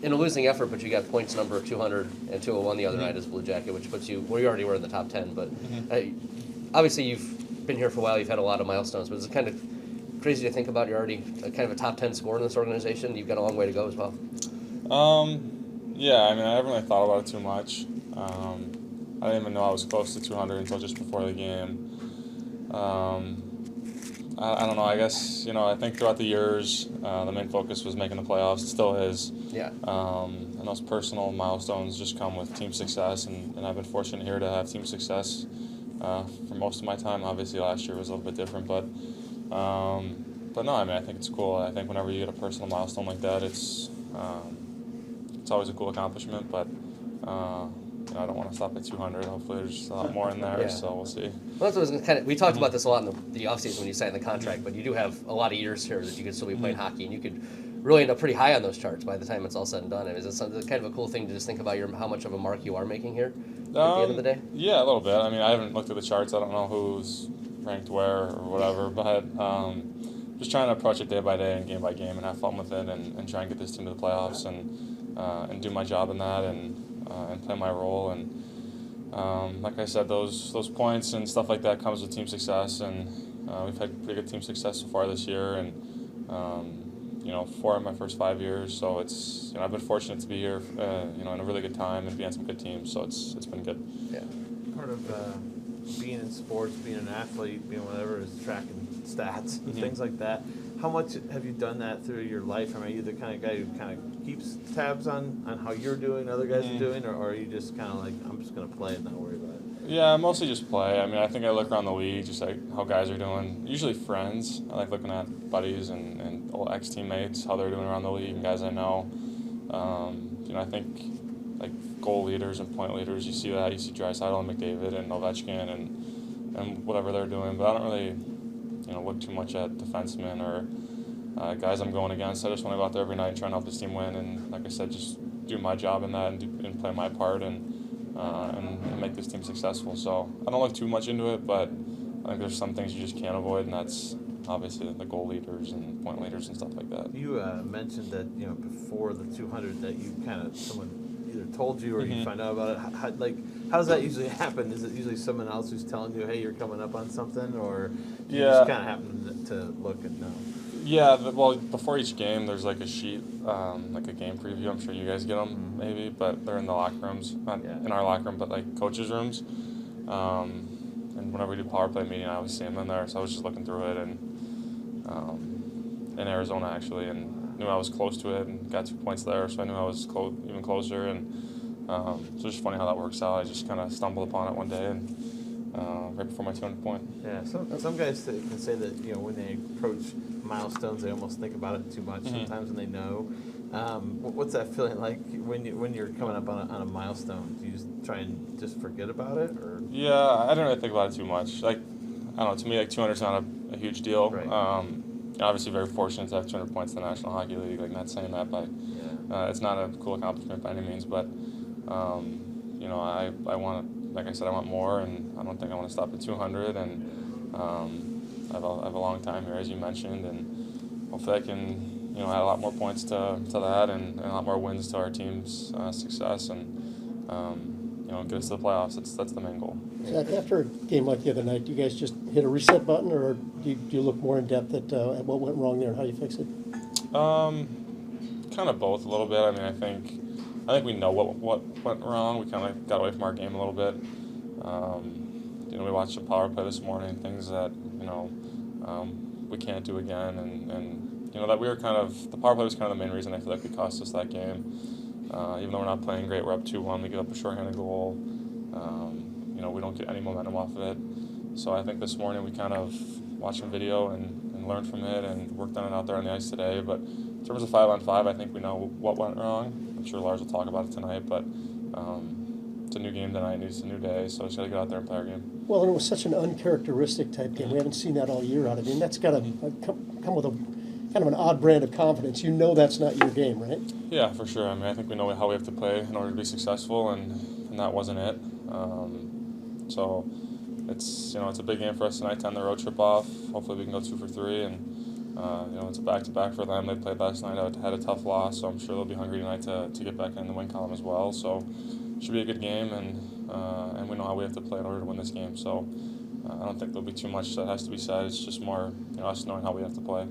in a losing effort, but you got points number 200 and 201 the other night as Blue Jacket, which puts you, well, you already were in the top 10, but obviously you've been here for a while, you've had a lot of milestones, but it's kind of crazy to think about. You're already kind of a top 10 scorer in this organization. You've got a long way to go as well. Yeah, I mean, I haven't really thought about it too much. I didn't even know I was close to 200 until just before the game. I don't know. I guess, I think throughout the years, the main focus was making the playoffs. It still is. Yeah. And those personal milestones just come with team success, and I've been fortunate here to have team success for most of my time. Obviously, last year was a little bit different, but no, I mean, I think it's cool. I think whenever you get a personal milestone like that, it's always a cool accomplishment, but I don't want to stop at 200. Hopefully there's a lot more in there, so we'll see. Well, that's what we talked about this a lot in the offseason when you signed the contract, but you do have a lot of years here that you could still be playing hockey, and you could really end up pretty high on those charts by the time it's all said and done. I mean, is it kind of a cool thing to just think about how much of a mark you are making here at the end of the day? Yeah, a little bit. I mean, I haven't looked at the charts. I don't know who's ranked where or whatever, but just trying to approach it day by day and game by game and have fun with it and try and get this team to the playoffs and do my job in that and play my role. And like I said, those points and stuff like that comes with team success, and we've had pretty good team success so far this year, and 4 of my first 5 years. So it's I've been fortunate to be here, in a really good time and be on some good teams. So it's been good. Yeah. Part of being in sports, being an athlete, being whatever, is tracking stats and things like that. How much have you done that through your life? I mean, are you the kind of guy who kind of keeps tabs on how you're doing, other guys are doing, or are you just kind of like, I'm just going to play and not worry about it? Yeah, mostly just play. I mean, I think I look around the league, just like how guys are doing. Usually friends. I like looking at buddies and old ex-teammates, how they're doing around the league, and guys I know. I think like goal leaders and point leaders, you see that. You see Draisaitl and McDavid and Ovechkin and whatever they're doing. But I don't really, look too much at defensemen or guys I'm going against. I just want to go out there every night and try and help this team win. And like I said, just do my job in that and play my part and make this team successful. So I don't look too much into it, but I think there's some things you just can't avoid, and that's obviously the goal leaders and point leaders and stuff like that. You mentioned that before the 200 that you someone either told you or you find out about it. How does that usually happen? Is it usually someone else who's telling you, hey, you're coming up on something, or do you just kind of happen to look and know? Yeah, well, before each game, there's like a sheet, like a game preview. I'm sure you guys get them, maybe, but they're in the locker rooms, not in our locker room, but like coaches' rooms. And whenever we do power play meeting, I always see them in there. So I was just looking through it, and in Arizona actually, and knew I was close to it, and got 2 points there, so I knew I was even closer. And so it's just funny how that works out. I just kind of stumbled upon it one day, and right before my 200 point. Yeah, some guys can say that when they approach milestones, they almost think about it too much. Sometimes when they know, what's that feeling like when you're coming up on a milestone? Do you just try and just forget about it, or? Yeah, I don't really think about it too much. Like, I don't know. To me, like 200 is not a huge deal. Right. Obviously, very fortunate to have 200 points in the National Hockey League. Like, not saying that, but it's not a cool accomplishment by any means. But I want, like I said, I want more, and I don't think I want to stop at 200. And I have a long time here, as you mentioned, and hopefully I can, add a lot more points to that, and a lot more wins to our team's success, and get us to the playoffs. That's the main goal. Zach, after a game like the other night, do you guys just hit a reset button, or do you look more in depth at what went wrong there and how you fix it? Kind of both a little bit. I mean, I think we know what went wrong. We kind of got away from our game a little bit. We watched the power play this morning, things that we can't do again, and that we were the power play was kind of the main reason I feel like we cost us that game. Even though we're not playing great, we're up 2-1. We give up a shorthanded goal. We don't get any momentum off of it. So I think this morning we kind of watched some video and learned from it and worked on it out there on the ice today. But in terms of 5-on-5, I think we know what went wrong. I'm sure Lars will talk about it tonight, but it's a new game tonight. It's a new day, so just got to get out there and play our game. Well, and it was such an uncharacteristic type game. We haven't seen that all year out of you, and that's got to come with a kind of an odd brand of confidence. You know that's not your game, right? Yeah, for sure. I mean, I think we know how we have to play in order to be successful, and that wasn't it. So it's a big game for us tonight to end the road trip off. Hopefully we can go 2 for 3 and It's a back-to-back for them. They played last night, had a tough loss, so I'm sure they'll be hungry tonight to get back in the win column as well. So should be a good game, and we know how we have to play in order to win this game. So I don't think there'll be too much that has to be said. It's just more us knowing how we have to play.